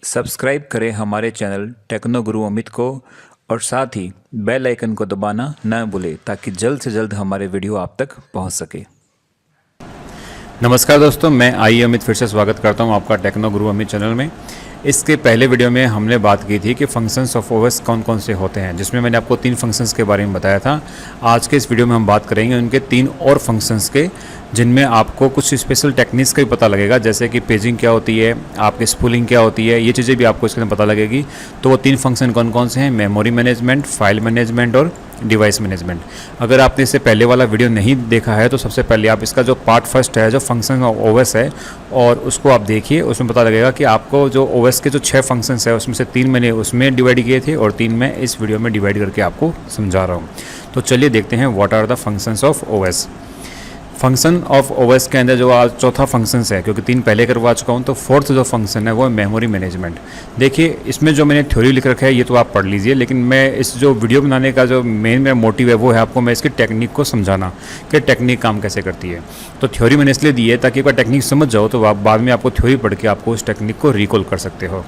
Subscribe करें हमारे channel techno गुरु अमित को और साथ ही बेल आइकन को दबाना न भूलें ताकि जल्द से जल्द हमारे वीडियो आप तक पहुंच सके। नमस्कार दोस्तों, मैं अमित फिर से स्वागत करता हूं आपका टेक्नो गुरु अमित चैनल में। इसके पहले वीडियो में हमने बात की थी कि फंक्शंस ऑफ ओएस कौन कौन से होते हैं, जिसमें मैंने आपको 3 फंक्शंस के बारे में बताया था। आज के इस वीडियो में हम बात करेंगे उनके 3 और फंक्शंस के, जिनमें आपको कुछ स्पेशल टेक्निक्स का भी पता लगेगा, जैसे कि पेजिंग क्या होती है, आपकी स्पूलिंग क्या होती है, ये चीज़ें भी आपको इसके अंदर पता लगेगी। तो वो 3 फंक्शन कौन कौन से हैं? मेमोरी मैनेजमेंट, फाइल मैनेजमेंट और डिवाइस मैनेजमेंट। अगर आपने इससे पहले वाला वीडियो नहीं देखा है तो सबसे पहले आप इसका जो पार्ट फर्स्ट है, जो फंक्शन ऑफ ओएस है, और उसको आप देखिए। उसमें पता लगेगा कि आपको जो ओएस के जो 6 फंक्शंस है उसमें से 3 मैंने उसमें डिवाइड किए थे और 3 मैं इस वीडियो में डिवाइड करके आपको समझा रहा हूँ। तो चलिए देखते हैं what are the functions of OS. Function of OS के अंदर जो आज चौथा फंक्शन है, क्योंकि 3 पहले करवा चुका हूँ, तो फोर्थ जो फंक्शन है वो है मेमोरी मैनेजमेंट। देखिए, इसमें जो मैंने थ्योरी लिख रखा है ये तो आप पढ़ लीजिए, लेकिन मैं इस जो वीडियो बनाने का जो मेन मेरा मोटिव है वो है आपको मैं इसकी टेक्निक को समझाना कि टेक्निक काम कैसे करती है। तो थ्योरी मैंने इसलिए दी है ताकि एक बार टेक्निक समझ जाओ तो आप बाद में आपको थ्योरी पढ़ के आपको उस टेक्निक को रिकॉल कर सकते हो।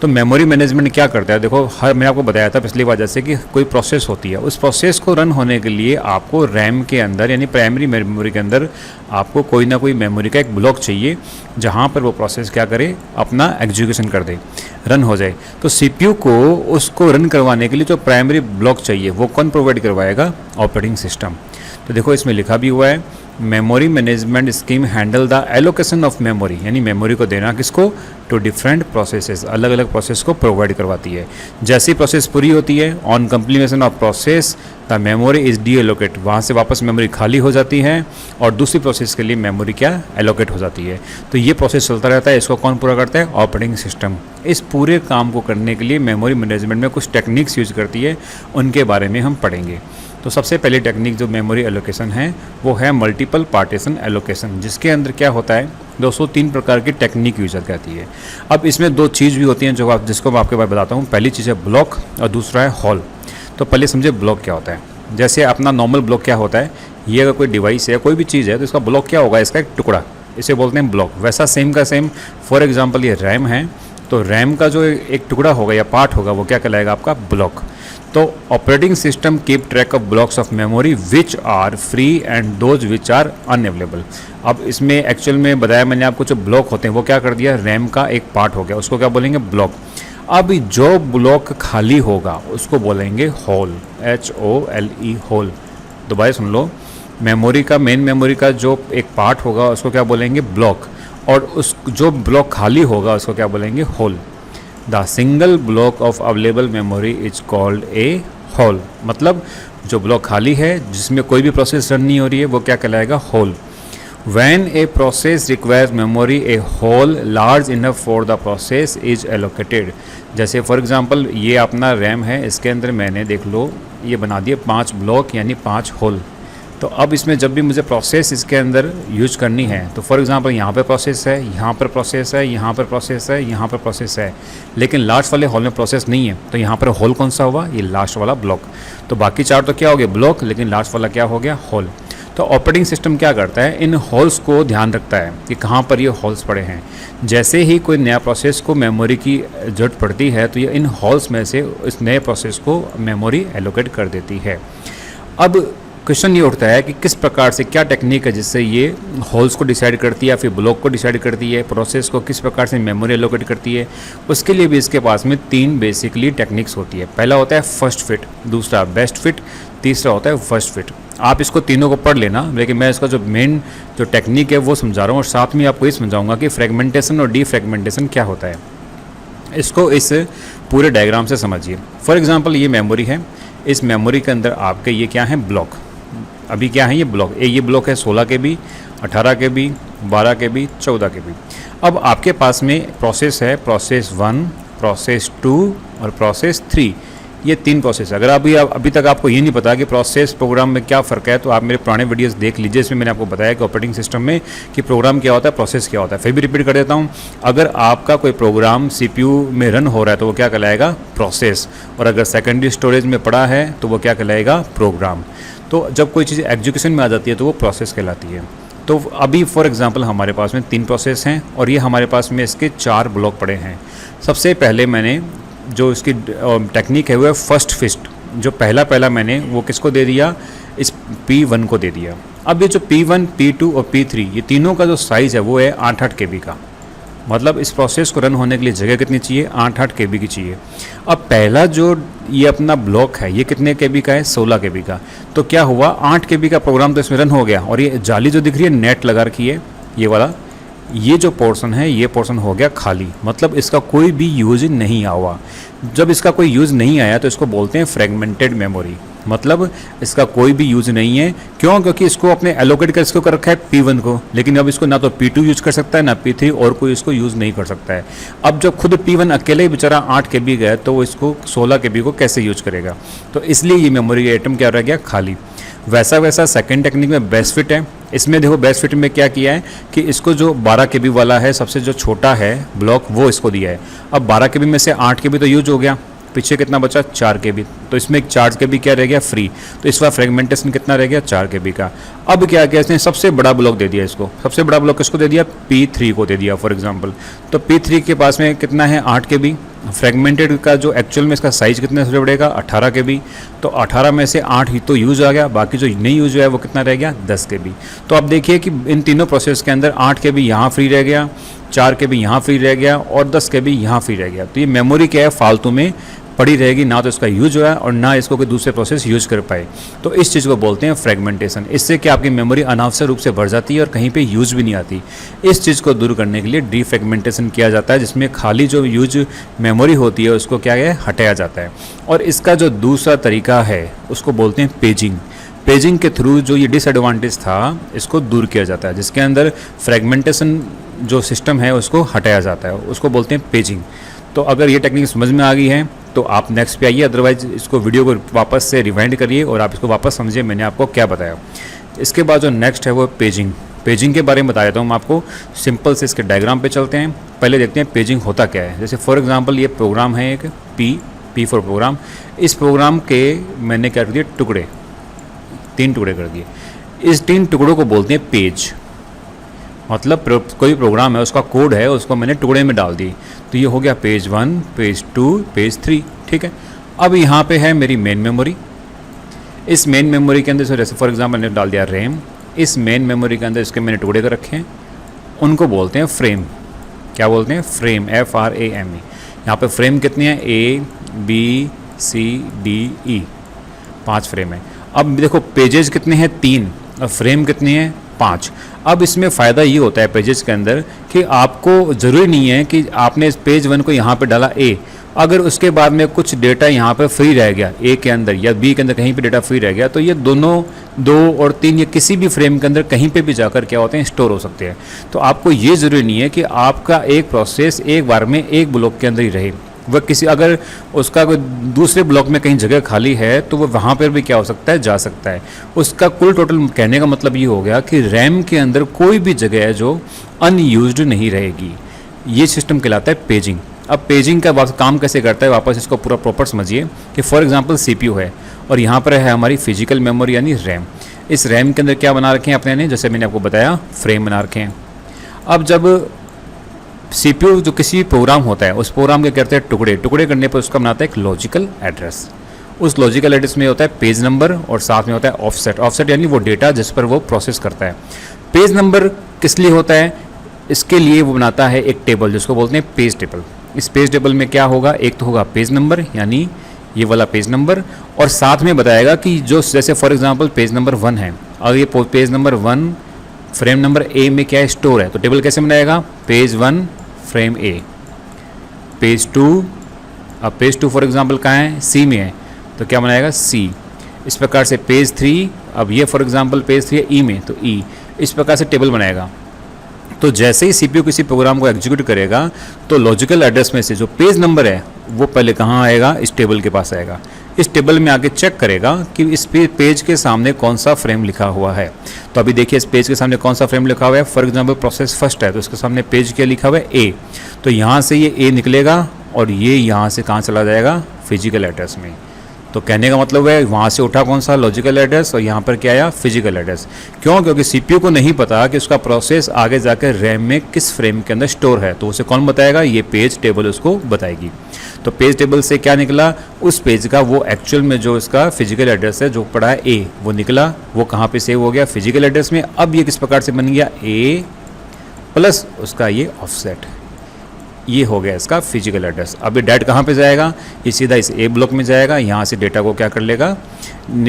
तो मेमोरी मैनेजमेंट क्या करता है? देखो, मैंने आपको बताया था पिछली बार जैसे कि कोई प्रोसेस होती है, उस प्रोसेस को रन होने के लिए आपको रैम के अंदर यानी प्राइमरी मेमोरी के अंदर आपको कोई ना कोई मेमोरी का एक ब्लॉक चाहिए, जहाँ पर वो प्रोसेस क्या करे, अपना एग्जीक्यूशन कर दे, रन हो जाए। तो सीपीयू को उसको रन करवाने के लिए जो प्राइमरी ब्लॉक चाहिए वो कौन प्रोवाइड करवाएगा? Operating system. तो देखो, इसमें लिखा भी हुआ है, memory management scheme handle the allocation of memory, यानी मेमोरी को देना किसको? टू डिफरेंट प्रोसेसेस, अलग अलग प्रोसेस को प्रोवाइड करवाती है। जैसी प्रोसेस पूरी होती है, on completion of process the memory is deallocate, वहाँ से वापस मेमोरी खाली हो जाती है और दूसरी प्रोसेस के लिए मेमोरी क्या? एलोकेट हो जाती है। तो ये प्रोसेस चलता रहता है। इसको कौन पूरा करता है? Operating system. इस पूरे काम को करने के लिए मेमोरी मैनेजमेंट में कुछ टेक्निक्स यूज करती है, उनके बारे में हम पढ़ेंगे। तो सबसे पहली टेक्निक जो मेमोरी एलोकेशन है वो है मल्टीपल पार्टीशन एलोकेशन, जिसके अंदर क्या होता है दोस्तों, 3 प्रकार की टेक्निक यूज करती है। अब इसमें 2 चीज़ भी होती हैं जिसको मैं आपके बारे में बताता हूँ। पहली चीज़ है ब्लॉक और दूसरा है हॉल। तो पहले समझे ब्लॉक क्या होता है। जैसे अपना नॉर्मल ब्लॉक क्या होता है, ये अगर कोई डिवाइस है, कोई भी चीज़ है, तो इसका ब्लॉक क्या होगा? इसका एक टुकड़ा, इसे बोलते हैं ब्लॉक। वैसा सेम का सेम, फॉर एग्जाम्पल ये रैम है, तो रैम का जो एक टुकड़ा होगा या पार्ट होगा वो क्या कहलाएगा? आपका ब्लॉक। तो operating system keep track of blocks of memory which are free and those which are unavailable. अब इसमें एक्चुअल में बताया मैंने आपको, जो ब्लॉक होते हैं वो क्या कर दिया? रैम का एक पार्ट हो गया, उसको क्या बोलेंगे? ब्लॉक। अब जो ब्लॉक खाली होगा उसको बोलेंगे होल, HOLE, होल। दोबारा सुन लो, मेमोरी का, मेन मेमोरी का जो एक पार्ट होगा उसको क्या बोलेंगे? ब्लॉक। और उस जो ब्लॉक खाली होगा उसको क्या बोलेंगे? Hole. The single block of available memory is called a hole. मतलब जो ब्लॉक खाली है, जिसमें कोई भी प्रोसेस रन नहीं हो रही है, वो क्या कहलाएगा? Whole. When a process requires memory, a whole large enough for the process is allocated। जैसे फॉर एग्जांपल ये अपना रैम है, इसके अंदर मैंने देख लो ये बना दिए 5 ब्लॉक यानी 5 होल। तो अब इसमें जब भी मुझे प्रोसेस इसके अंदर यूज करनी है, तो फॉर एग्जांपल यहाँ पे प्रोसेस है, यहाँ पर प्रोसेस है, यहाँ पर प्रोसेस है, यहाँ पर प्रोसेस है, लेकिन लास्ट वाले हॉल में प्रोसेस नहीं है, तो यहाँ पर हॉल कौन सा हुआ? ये लास्ट वाला ब्लॉक। तो बाकी 4 तो क्या हो गए? ब्लॉक, लेकिन लास्ट वाला क्या हो गया? हॉल। तो ऑपरेटिंग सिस्टम क्या करता है? इन होल्स को ध्यान रखता है कि कहाँ पर ये होल्स पड़े हैं। जैसे ही कोई नया प्रोसेस को मेमोरी की जरूरत पड़ती है तो ये इन होल्स में से इस नए प्रोसेस को मेमोरी एलोकेट कर देती है। अब क्वेश्चन ये उठता है कि किस प्रकार से, क्या टेक्निक है जिससे ये होल्स को डिसाइड करती है या फिर ब्लॉक को डिसाइड करती है, प्रोसेस को किस प्रकार से मेमोरी एलोकेट करती है। उसके लिए भी इसके पास में 3 बेसिकली टेक्निक्स होती है। पहला होता है फर्स्ट फिट, दूसरा बेस्ट फिट, तीसरा होता है फर्स्ट फिट। आप इसको तीनों को पढ़ लेना, लेकिन मैं इसका जो मेन जो टेक्निक है वो समझा रहा हूँ, और साथ में आपको ये समझाऊंगा कि फ्रेगमेंटेशन और डीफ्रेगमेंटेशन क्या होता है। इसको इस पूरे डायग्राम से समझिए। फॉर एग्जांपल ये मेमोरी है, इस मेमोरी के अंदर आपके ये क्या है? ब्लॉक। अभी क्या है? ये ब्लॉक। ये ब्लॉक है 16 KB, 18 KB, 12 KB, 14 KB। अब आपके पास में प्रोसेस है, प्रोसेस 1, प्रोसेस 2 और प्रोसेस 3। ये 3 प्रोसेस। अगर अभी तक आपको ये नहीं पता कि प्रोसेस प्रोग्राम में क्या फ़र्क है, तो आप मेरे पुराने वीडियोस देख लीजिए। इसमें मैंने आपको बताया कि ऑपरेटिंग सिस्टम में कि प्रोग्राम क्या होता है, प्रोसेस क्या होता है। फिर भी रिपीट कर देता हूँ, अगर आपका कोई प्रोग्राम CPU में रन हो रहा है तो वो क्या कहलाएगा, प्रोसेस। और अगर सेकेंडरी स्टोरेज में पड़ा है तो वो क्या कहलाएगा, प्रोग्राम। तो जब कोई चीज़ एग्जीक्यूशन में आ जाती है तो वो प्रोसेस कहलाती है। तो अभी फॉर एग्जांपल हमारे पास में 3 प्रोसेस हैं और ये हमारे पास में इसके 4 ब्लॉक पड़े हैं। सबसे पहले मैंने जो इसकी टेक्निक है वो है फर्स्ट फिस्ट। जो पहला मैंने वो किसको दे दिया, इस P1 को दे दिया। अब ये जो P1, P2 और P3 ये तीनों का जो साइज़ है वो है 8-8 KB का। मतलब इस प्रोसेस को रन होने के लिए जगह कितनी चाहिए, 8-8 KB की चाहिए। अब पहला जो ये अपना ब्लॉक है ये कितने KB का है, 16 KB का। तो क्या हुआ, 8 KB का प्रोग्राम तो इसमें रन हो गया और ये जाली जो दिख रही है नेट लगा रखी है ये वाला, ये जो पोर्शन है ये पोर्शन हो गया खाली। मतलब इसका कोई भी यूज नहीं हुआ। जब इसका कोई यूज़ नहीं आया तो इसको बोलते हैं फ्रेगमेंटेड मेमोरी। मतलब इसका कोई भी यूज़ नहीं है। क्यों, क्योंकि इसको अपने एलोकेट कर इसको कर रखा है P1 को, लेकिन अब इसको ना तो P2 यूज़ कर सकता है ना P3 और कोई इसको यूज़ नहीं कर सकता है। अब जब खुद P1 अकेले ही बेचारा 8 KB गया तो वो इसको 16 KB को कैसे यूज करेगा। तो इसलिए ये मेमोरी आइटम क्या रह गया, खाली। वैसा सेकंड टेक्निक में बेस्ट फिट है। इसमें देखो बेस्ट फिट में क्या किया है कि इसको जो 12 KB वाला है सबसे जो छोटा है ब्लॉक वो इसको दिया है। अब 12 KB में से 8 KB तो यूज हो गया, पीछे कितना बचा, 4 KB। तो इसमें एक 4 KB क्या रह गया, फ्री। तो इस बार फ्रेगमेंटेशन कितना रह गया, 4 KB का। अब क्या किया इसने, सबसे बड़ा ब्लॉक दे दिया इसको। सबसे बड़ा ब्लॉक किसको दे दिया, P3 को दे दिया फॉर एग्जांपल। तो P3 के पास में कितना है, 8 KB। फ्रेगमेंटेड का जो एक्चुअल में इसका साइज कितने से बढ़ेगा, 18 KB। तो 18 में से 8 ही तो यूज आ गया, बाकी जो नहीं यूज हुआ है वो कितना रह गया, 10 KB। तो आप देखिए कि इन तीनों प्रोसेस के अंदर 8 KB यहाँ फ्री रह गया, 4 KB यहाँ फ्री रह गया और 10 KB यहाँ फ्री रह गया। तो ये मेमोरी क्या है, फालतू में पड़ी रहेगी, ना तो इसका यूज हुआ है और ना इसको कोई दूसरे प्रोसेस यूज कर पाए। तो इस चीज़ को बोलते हैं फ्रेगमेंटेशन। इससे कि आपकी मेमोरी अनावश्यक रूप से बढ़ जाती है और कहीं पे यूज भी नहीं आती। इस चीज़ को दूर करने के लिए डीफ्रेगमेंटेशन किया जाता है, जिसमें खाली जो यूज मेमोरी होती है उसको क्या है, हटाया जाता है। और इसका जो दूसरा तरीका है उसको बोलते हैं पेजिंग। पेजिंग के थ्रू जो ये डिसएडवांटेज था इसको दूर किया जाता है, जिसके अंदर फ्रेगमेंटेशन जो सिस्टम है उसको हटाया जाता है, उसको बोलते हैं पेजिंग। तो अगर ये टेक्निक समझ में आ गई है तो आप नेक्स्ट पे आइए, अदरवाइज इसको वीडियो को वापस से रिवाइंड करिए और आप इसको वापस समझिए मैंने आपको क्या बताया। इसके बाद जो नेक्स्ट है वो पेजिंग। पेजिंग के बारे में बता देता हूँ मैं आपको। सिंपल से इसके डायग्राम पे चलते हैं, पहले देखते हैं पेजिंग होता क्या है। जैसे फॉर एग्जांपल ये प्रोग्राम है एक P फॉर प्रोग्राम। इस प्रोग्राम के मैंने क्या कर दिए, टुकड़े, 3 टुकड़े कर दिए। इस 3 टुकड़ों को बोलते हैं पेज। मतलब कोई प्रोग्राम है उसका कोड है उसको मैंने टुकड़े में डाल दी, तो ये हो गया पेज 1, पेज 2, पेज 3। ठीक है, अब यहाँ पे है मेरी मेन मेमोरी। इस मेन मेमोरी के अंदर से जैसे फॉर एग्जांपल मैंने डाल दिया रैम। इस मेन मेमोरी के अंदर इसके मैंने टुकड़े कर रखे हैं, उनको बोलते हैं फ्रेम। क्या बोलते हैं, फ्रेम, FRAME। यहाँ पे फ्रेम कितनी है, A B C D E, 5 frame है। अब देखो पेजेस कितने हैं, 3, और फ्रेम कितनी है, 5। अब इसमें फ़ायदा ये होता है पेजेस के अंदर कि आपको ज़रूरी नहीं है कि आपने इस पेज 1 को यहाँ पे डाला A, अगर उसके बाद में कुछ डेटा यहाँ पे फ्री रह गया A के अंदर या B के अंदर कहीं पे डेटा फ्री रह गया, तो ये दोनों 2 और 3 या किसी भी फ्रेम के अंदर कहीं पे भी जाकर क्या होते हैं, स्टोर हो सकते हैं। तो आपको ये ज़रूरी नहीं है कि आपका एक प्रोसेस एक बार में एक ब्लॉक के अंदर ही रहे। वह किसी अगर उसका कोई दूसरे ब्लॉक में कहीं जगह खाली है तो वो वहाँ पर भी क्या हो सकता है, जा सकता है। उसका कुल टोटल कहने का मतलब ये हो गया कि रैम के अंदर कोई भी जगह है जो अनयूज्ड नहीं रहेगी। ये सिस्टम कहलाता है पेजिंग। अब पेजिंग का काम कैसे करता है, वापस इसको पूरा प्रॉपर समझिए कि फॉर एग्जांपल CPU है और यहाँ पर है हमारी फिजिकल मेमोरी यानी रैम। इस रैम के अंदर क्या बना रखे हैं अपने ने, जैसे मैंने आपको बताया फ्रेम बना रखे हैं। अब जब CPU जो किसी प्रोग्राम होता है उस प्रोग्राम के करते हैं टुकड़े करने पर उसका बनाता है एक लॉजिकल एड्रेस। उस लॉजिकल एड्रेस में होता है पेज नंबर और साथ में होता है ऑफसेट यानी वो डेटा जिस पर वो प्रोसेस करता है। पेज नंबर किस लिए होता है, इसके लिए वो बनाता है एक टेबल जिसको बोलते हैं पेज टेबल। इस पेज टेबल में क्या होगा, एक तो होगा पेज नंबर यानी ये वाला पेज नंबर, और साथ में बताएगा कि जो जैसे फॉर एग्जांपल पेज नंबर 1 है और ये page number 1 frame number A में क्या स्टोर है, तो टेबल कैसे बनाएगा, पेज 1 फ्रेम A, पेज 2, अब पेज 2 फॉर एग्जांपल कहाँ है, C में है तो क्या बनाएगा C। इस प्रकार से पेज 3, अब ये फॉर एग्जांपल पेज 3 है E में तो E। इस प्रकार से टेबल बनाएगा। तो जैसे ही सीपीयू किसी प्रोग्राम को एग्जीक्यूट करेगा तो लॉजिकल एड्रेस में से जो पेज नंबर है वो पहले कहाँ आएगा, इस टेबल के पास आएगा। इस टेबल में आके चेक करेगा कि इस पेज के सामने कौन सा फ्रेम लिखा हुआ है। तो अभी देखिए इस पेज के सामने कौन सा फ्रेम लिखा हुआ है। फॉर एग्जांपल प्रोसेस फर्स्ट है तो इसके सामने पेज क्या लिखा हुआ है, ए। तो यहाँ से ये ए निकलेगा और ये यहाँ से कहाँ चला जाएगा, फिजिकल एड्रेस में। तो कहने का मतलब है वहाँ से उठा कौन सा, लॉजिकल एड्रेस, और यहाँ पर क्या आया, फिजिकल एड्रेस। क्यों? क्योंकि सीपीयू को नहीं पता कि उसका प्रोसेस आगे जाकर रैम में किस फ्रेम के अंदर स्टोर है। तो उसे कौन बताएगा, ये पेज टेबल उसको बताएगी। तो पेज टेबल से क्या निकला, उस पेज का वो एक्चुअल में जो इसका फिजिकल एड्रेस है जो पड़ा है ए, वो निकला। वो कहाँ पे सेव हो गया, फिजिकल एड्रेस में। अब ये किस प्रकार से बन गया, ए प्लस उसका ये ऑफसेट, ये हो गया इसका फिजिकल एड्रेस। अब ये डायरेक्ट कहाँ पे जाएगा, ये सीधा इस ए ब्लॉक में जाएगा। यहाँ से डेटा को क्या कर लेगा,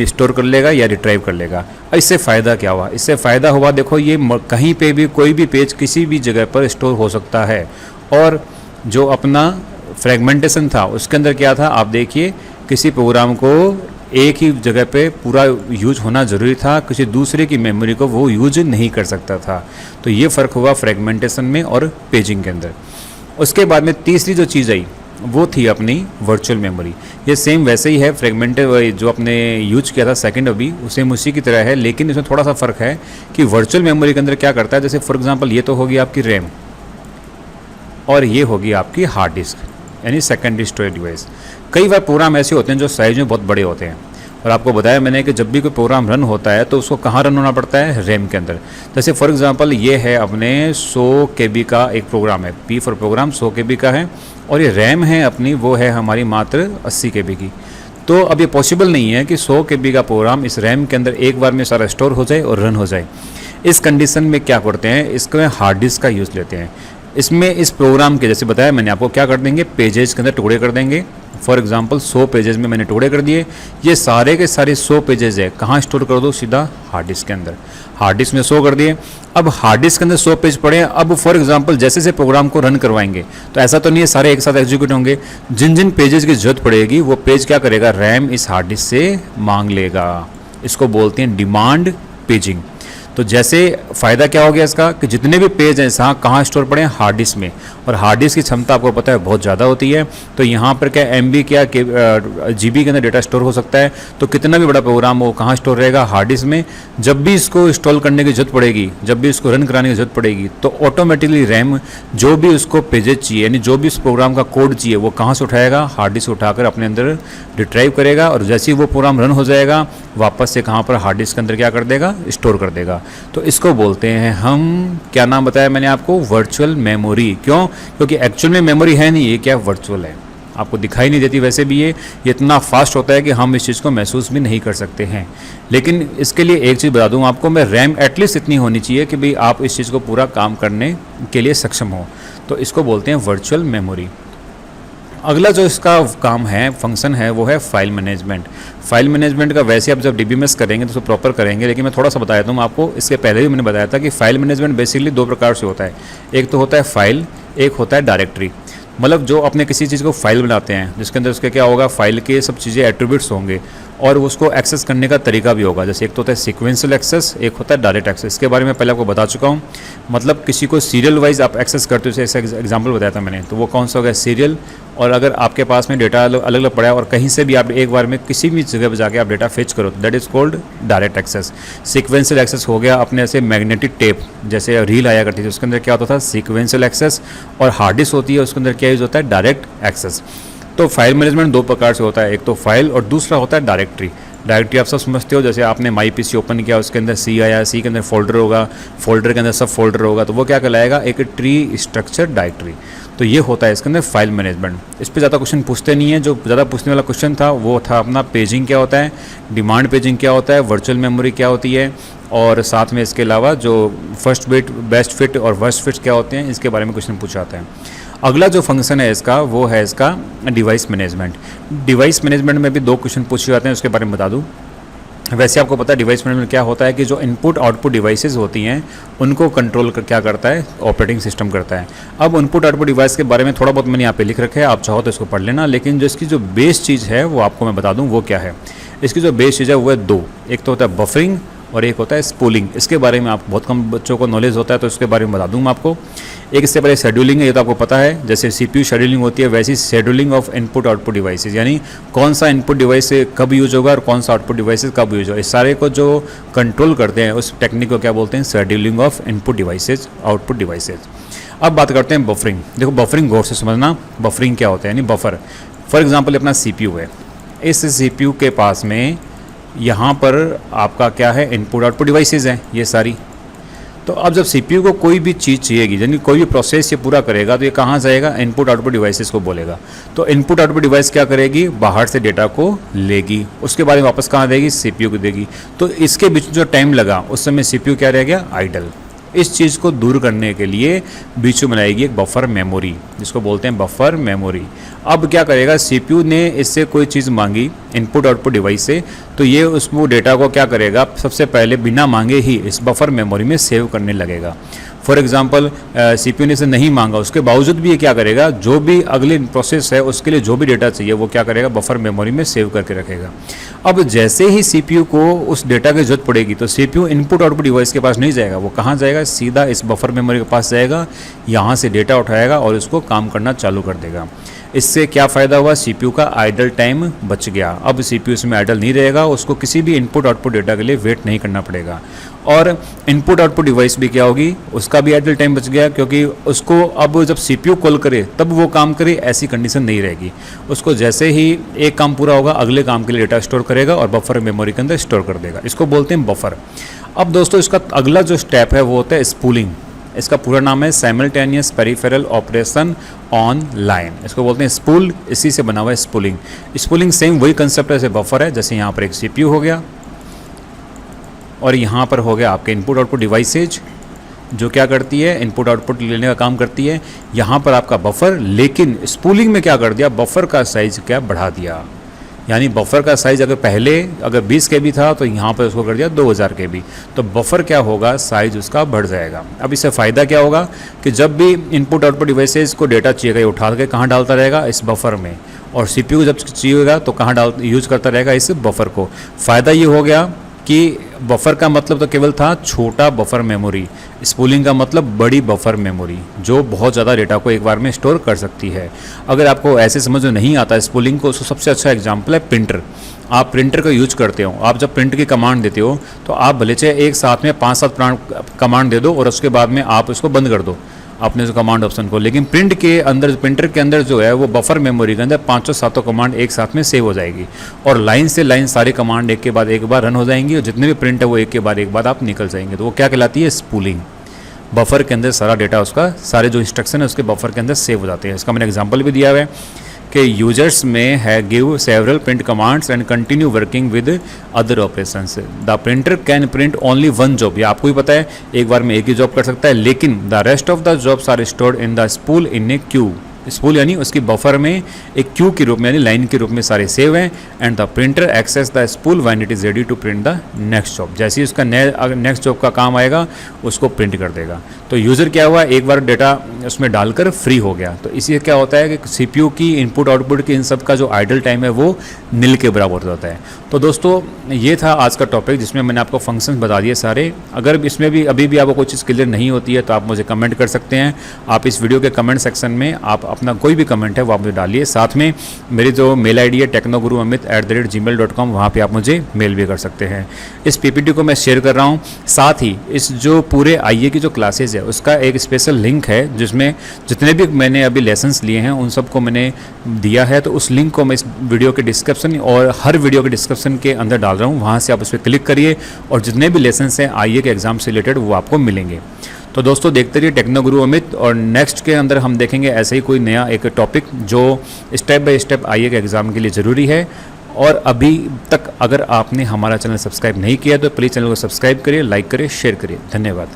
स्टोर कर लेगा या रिट्राइव कर लेगा। इससे फ़ायदा क्या हुआ, इससे फ़ायदा हुआ देखो ये कहीं पे भी कोई भी पेज किसी भी जगह पर स्टोर हो सकता है। और जो अपना फ्रेगमेंटेशन था उसके अंदर क्या था, आप देखिए किसी प्रोग्राम को एक ही जगह पे पूरा यूज होना ज़रूरी था, किसी दूसरे की मेमोरी को वो यूज नहीं कर सकता था। तो ये फ़र्क हुआ फ्रेगमेंटेशन में और पेजिंग के अंदर। उसके बाद में तीसरी जो चीज़ आई वो थी अपनी वर्चुअल मेमोरी। ये सेम वैसे ही है, फ्रेगमेंटेड जो आपने यूज किया था सेकंड अभी, सेम उसी की तरह है, लेकिन इसमें थोड़ा सा फ़र्क है कि वर्चुअल मेमोरी के अंदर क्या करता है। जैसे फॉर एग्जांपल ये तो होगी आपकी रैम और ये होगी आपकी हार्ड डिस्क, यानी सेकेंडरी स्टोरेज डिवाइस। कई बार प्रोग्राम ऐसे होते हैं जो साइज में बहुत बड़े होते हैं, और आपको बताया मैंने कि जब भी कोई प्रोग्राम रन होता है तो उसको कहाँ रन होना पड़ता है, रैम के अंदर। जैसे फॉर एग्जांपल ये है अपने 100 KB का एक प्रोग्राम है, पी फॉर प्रोग्राम 100 KB का है, और ये रैम है अपनी वो है हमारी मात्र 80 KB की। तो अब ये पॉसिबल नहीं है कि 100 KB का प्रोग्राम इस रैम के अंदर एक बार में सारा स्टोर हो जाए और रन हो जाए। इस कंडीशन में क्या करते हैं, इसको हार्ड डिस्क का यूज़ लेते हैं। इसमें इस प्रोग्राम के जैसे बताया मैंने आपको क्या कर देंगे, पेजेस के अंदर टुकड़े कर देंगे। फॉर एग्जांपल 100 पेजेस में मैंने टुकड़े कर दिए। ये सारे के सारे 100 पेजेस है, कहाँ स्टोर कर दो, सीधा हार्ड डिस्क के अंदर। हार्ड डिस्क में 100 कर दिए। अब हार्ड डिस्क के अंदर 100 पेज पड़े हैं। अब फॉर एग्जांपल जैसे से प्रोग्राम को रन करवाएंगे तो ऐसा तो नहीं है सारे एक साथ एग्जीक्यूट होंगे। जिन जिन पेजेस की जरूरत पड़ेगी वो पेज क्या करेगा, रैम इस हार्ड डिस्क से मांग लेगा। इसको बोलते हैं डिमांड पेजिंग। तो जैसे फ़ायदा क्या हो गया इसका कि जितने भी पेज हैं कहाँ स्टोर पड़े हैं, हार्ड डिस्क में। और हार्ड डिस्क की क्षमता आपको पता है बहुत ज़्यादा होती है। तो यहाँ पर क्या MB क्या GB के अंदर डेटा स्टोर हो सकता है। तो कितना भी बड़ा प्रोग्राम हो कहाँ स्टोर रहेगा, हार्ड डिस्क में। जब भी इसको इंस्टॉल करने की जरूरत पड़ेगी, जब भी इसको रन कराने की जरूरत पड़ेगी, तो ऑटोमेटिकली रैम जो भी उसको पेजेज चाहिए, यानी जो भी इस प्रोग्राम का कोड चाहिए, वो कहाँ से उठाएगा, हार्ड डिस्क उठाकर अपने अंदर रिट्राइव करेगा। और जैसे ही वो प्रोग्राम रन हो जाएगा वापस से कहाँ पर, हार्ड डिस्क के अंदर क्या कर देगा, स्टोर कर देगा। तो इसको बोलते हैं हम, क्या नाम बताया मैंने आपको, वर्चुअल मेमोरी। क्यों? क्योंकि एक्चुअल में मेमोरी है नहीं, ये क्या वर्चुअल है, आपको दिखाई नहीं देती। वैसे भी ये इतना फास्ट होता है कि हम इस चीज़ को महसूस भी नहीं कर सकते हैं। लेकिन इसके लिए एक चीज़ बता दूं आपको मैं, रैम एटलीस्ट इतनी होनी चाहिए कि भाई आप इस चीज़ को पूरा काम करने के लिए सक्षम हो। तो इसको बोलते हैं वर्चुअल मेमोरी। अगला जो इसका काम है, फंक्शन है, वो है फाइल मैनेजमेंट। फाइल मैनेजमेंट का वैसे आप जब DBMS करेंगे तो उसको प्रॉपर करेंगे, लेकिन मैं थोड़ा सा बताया हूँ आपको। इसके पहले भी मैंने बताया था कि फाइल मैनेजमेंट बेसिकली 2 प्रकार से होता है। एक तो होता है फाइल, एक होता है डायरेक्टरी। मतलब जो अपने किसी चीज़ को फाइल बनाते हैं जिसके अंदर उसके क्या होगा, फाइल के सब चीज़ें एट्रीब्यूट्स होंगे और उसको एक्सेस करने का तरीका भी होगा। जैसे एक तो होता है सीक्वेंशियल एक्सेस, एक होता है डायरेक्ट एक्सेस। इसके बारे में पहले आपको बता चुका हूँ। मतलब किसी को सीरियल वाइज आप एक्सेस करते हो, जैसे एग्जांपल बताया था मैंने, तो वो कौन सा हो गया, सीरियल। और अगर आपके पास में डेटा अलग अलग पड़ा है और कहीं से भी आप एक बार में किसी भी जगह पर जाके आप डेटा फेच करो तो that is called direct access. Sequential access हो गया अपने ऐसे मैग्नेटिक टेप, जैसे रील आया करती थी, उसके अंदर क्या होता था, सीक्वेंशियल एक्सेस। और हार्ड डिस्क होती है, उसके अंदर क्या यूज़ होता है, डायरेक्ट एक्सेस। तो फाइल मैनेजमेंट 2 प्रकार से होता है, एक तो फाइल और दूसरा होता है डायरेक्टरी। डायरेक्टरी आप सब समझते हो, जैसे आपने माई PC ओपन किया, उसके अंदर C आया, C के अंदर फोल्डर होगा, फोल्डर के अंदर सब फोल्डर होगा, तो वो क्या कहलाएगा, एक ट्री स्ट्रक्चर डायरेक्टरी। तो ये होता है इसके अंदर फाइल मैनेजमेंट। इस पर ज़्यादा क्वेश्चन पूछते नहीं है। जो ज़्यादा पूछने वाला क्वेश्चन था वो था अपना पेजिंग क्या होता है, डिमांड पेजिंग क्या होता है, वर्चुअल मेमोरी क्या होती है, और साथ में इसके अलावा जो फर्स्ट बिट, बेस्ट फिट और वर्स्ट फिट क्या होते हैं, इसके बारे में क्वेश्चन पूछा जाता है। अगला जो फंक्शन है इसका वो है इसका डिवाइस मैनेजमेंट। डिवाइस मैनेजमेंट में भी 2 क्वेश्चन पूछे जाते हैं, उसके बारे में बता दूं। वैसे आपको पता है डिवाइस मैनेजमेंट क्या होता है कि जो इनपुट आउटपुट डिवाइसेस होती हैं उनको कंट्रोल क्या करता है, ऑपरेटिंग सिस्टम करता है। अब इनपुट आउटपुट डिवाइस के बारे में थोड़ा बहुत मैंने यहाँ पे लिख रखा है, आप चाहो तो इसको पढ़ लेना। लेकिन जो इसकी जो बेस चीज़ है वो आपको मैं बता दूँ वो क्या है। इसकी जो बेस चीज़ है वो है 2, एक तो होता है बफरिंग और एक होता है स्पूलिंग। इसके बारे में आप बहुत कम बच्चों को नॉलेज होता है, तो इसके बारे में बता दूँ मैं आपको। एक इससे पहले शेड्यूलिंग है, ये तो आपको पता है, जैसे CPU शेड्यूलिंग होती है वैसी scheduling of input output devices, यानी कौन सा इनपुट डिवाइस कब यूज होगा और कौन सा आउटपुट डिवाइसेस कब यूज होगा, इस सारे को जो कंट्रोल करते हैं उस टेक्निक को क्या बोलते हैं, scheduling of input devices output devices. अब बात करते हैं बफरिंग। देखो बफरिंग गौर से समझना, बफरिंग क्या होता है, यानी बफर। फॉर एग्जांपल अपना CPU है, इस CPU के पास में यहाँ पर आपका क्या है, इनपुट आउटपुट डिवाइसेस हैं ये सारी। तो अब जब CPU को कोई भी चीज़ चाहिएगी, यानी कोई भी प्रोसेस ये पूरा करेगा, तो ये कहाँ जाएगा, इनपुट आउटपुट डिवाइसेस को बोलेगा। तो इनपुट आउटपुट डिवाइस क्या करेगी, बाहर से डेटा को लेगी, उसके बाद में वापस कहाँ देगी, CPU को देगी। तो इसके बीच जो टाइम लगा उस समय CPU क्या रह गया, आइडल। इस चीज़ को दूर करने के लिए बीच में बनाएगी एक बफर मेमोरी, जिसको बोलते हैं बफर मेमोरी। अब क्या करेगा, CPU ने इससे कोई चीज़ मांगी इनपुट आउटपुट डिवाइस से, तो ये उसको डेटा को क्या करेगा, सबसे पहले बिना मांगे ही इस बफर मेमोरी में सेव करने लगेगा। फॉर एग्जांपल CPU ने इसे नहीं मांगा, उसके बावजूद भी ये क्या करेगा, जो भी अगली प्रोसेस है उसके लिए जो भी डेटा चाहिए वो क्या करेगा, बफर मेमोरी में सेव करके रखेगा। अब जैसे ही CPU को उस डेटा की जरूरत पड़ेगी तो CPU इनपुट आउटपुट डिवाइस के पास नहीं जाएगा, वो कहाँ जाएगा, सीधा इस बफर मेमोरी के पास जाएगा, यहाँ से डेटा उठाएगा और उसको काम करना चालू कर देगा। इससे क्या फ़ायदा हुआ, CPU का आइडल टाइम बच गया। अब CPU इसमें आइडल नहीं रहेगा, उसको किसी भी इनपुट आउटपुट डेटा के लिए वेट नहीं करना पड़ेगा। और इनपुट आउटपुट डिवाइस भी क्या होगी, उसका भी आइडल टाइम बच गया, क्योंकि उसको अब जब CPU कॉल करे तब वो काम करे ऐसी कंडीशन नहीं रहेगी। उसको जैसे ही एक काम पूरा होगा अगले काम के लिए डेटा स्टोर करेगा और बफर मेमोरी के अंदर स्टोर कर देगा। इसको बोलते हैं बफर। अब दोस्तों इसका अगला जो स्टेप है वो होता है स्पूलिंग। इसका पूरा नाम है simultaneous peripheral operation on line. इसको बोलते हैं स्पूल, इसी से बना हुआ है स्पूलिंग। स्पूलिंग सेम वही कंसेप्ट है जैसे बफर है, जैसे यहाँ पर एक CPU हो गया और यहाँ पर हो गया आपके इनपुट आउटपुट डिवाइसेज, जो क्या करती है, इनपुट आउटपुट लेने का काम करती है। यहाँ पर आपका बफर, लेकिन स्पूलिंग में क्या कर दिया, बफर का साइज क्या बढ़ा दिया, यानी बफर का साइज अगर पहले 20 KB था तो यहाँ पर उसको कर दिया 2000 KB। तो बफर क्या होगा, साइज उसका बढ़ जाएगा। अब इससे फ़ायदा क्या होगा कि जब भी इनपुट आउटपुट डिवाइसेस को डेटा चाहिएगा ये उठा के कहाँ डालता रहेगा, इस बफर में, और CPU को जब चाहिएगा तो कहाँ यूज करता रहेगा, इस बफर को। फ़ायदा ये हो गया कि बफर का मतलब तो केवल था छोटा बफर मेमोरी, स्पूलिंग का मतलब बड़ी बफर मेमोरी जो बहुत ज़्यादा डेटा को एक बार में स्टोर कर सकती है। अगर आपको ऐसे समझ में नहीं आता स्पूलिंग को, तो सबसे अच्छा एग्जांपल है प्रिंटर। आप प्रिंटर का यूज करते हो, आप जब प्रिंट की कमांड देते हो तो आप भले चाहे एक साथ में 5-7 कमांड दे दो और उसके बाद में आप उसको बंद कर दो अपने कमांड ऑप्शन को, लेकिन प्रिंटर के अंदर जो है वो बफर मेमोरी के अंदर 5-7 कमांड एक साथ में सेव हो जाएगी और लाइन से लाइन सारे कमांड एक के बाद एक बार रन हो जाएंगी और जितने भी प्रिंट है वो एक के बाद आप निकल जाएंगे। तो वो क्या कहलाती है, स्पूलिंग। बफर के अंदर सारा डेटा उसका, सारे जो इंस्ट्रक्शन है उसके बफर के अंदर सेव हो जाते हैं। इसका मैंने एग्जाम्पल भी दिया हुआ है कि यूजर्स में है give several print commands and continue working with other operations. The printer can print only one job, ये आपको ही पता है एक बार में एक ही जॉब कर सकता है, लेकिन the rest of the jobs are stored in the spool in a queue. Spool यानी उसकी बफर में एक क्यू के रूप में यानी लाइन के रूप में सारे सेव हैं। And the printer access the spool when it is ready to print the next job. जैसे ही उसका नेक्स्ट जॉब का काम आएगा उसको प्रिंट कर देगा। तो यूज़र क्या हुआ, एक बार डेटा उसमें डालकर फ्री हो गया। तो इसी क्या होता है कि CPU की इनपुट आउटपुट की इन सब का जो आइडल टाइम है वो नील के बराबर होता है। तो दोस्तों ये था आज का टॉपिक जिसमें मैंने आपको फंक्शंस बता दिए सारे। अगर इसमें भी अभी भी आपको कोई चीज़ क्लियर नहीं होती है तो आप मुझे कमेंट कर सकते हैं। आप इस वीडियो के कमेंट सेक्शन में आप अपना कोई भी कमेंट है वो आप मुझे डालिए। साथ में मेरी जो मेल ID है technoguruamit@gmail.com, वहाँ पे आप मुझे मेल भी कर सकते हैं। इस PPT को मैं शेयर कर रहा हूँ। साथ ही इस जो पूरे IA की जो क्लासेज है उसका एक स्पेशल लिंक है जिसमें जितने भी मैंने अभी लेसन्स लिए हैं उन सबको मैंने दिया है। तो उस लिंक को मैं इस वीडियो के डिस्क्रिप्शन और हर वीडियो के डिस्क्रिप्शन के अंदर डाल रहा हूँ, वहाँ से आप उस पर क्लिक करिए और जितने भी लेसन्स हैं IA के एग्जाम से रिलेटेड वो आपको मिलेंगे। तो दोस्तों देखते रहिए टेक्नोगुरु अमित, और नेक्स्ट के अंदर हम देखेंगे ऐसे ही कोई नया एक टॉपिक जो स्टेप बाय स्टेप IA के एग्ज़ाम के लिए ज़रूरी है। और अभी तक अगर आपने हमारा चैनल सब्सक्राइब नहीं किया तो प्लीज़ चैनल को सब्सक्राइब करिए, लाइक करिए, शेयर करिए। धन्यवाद।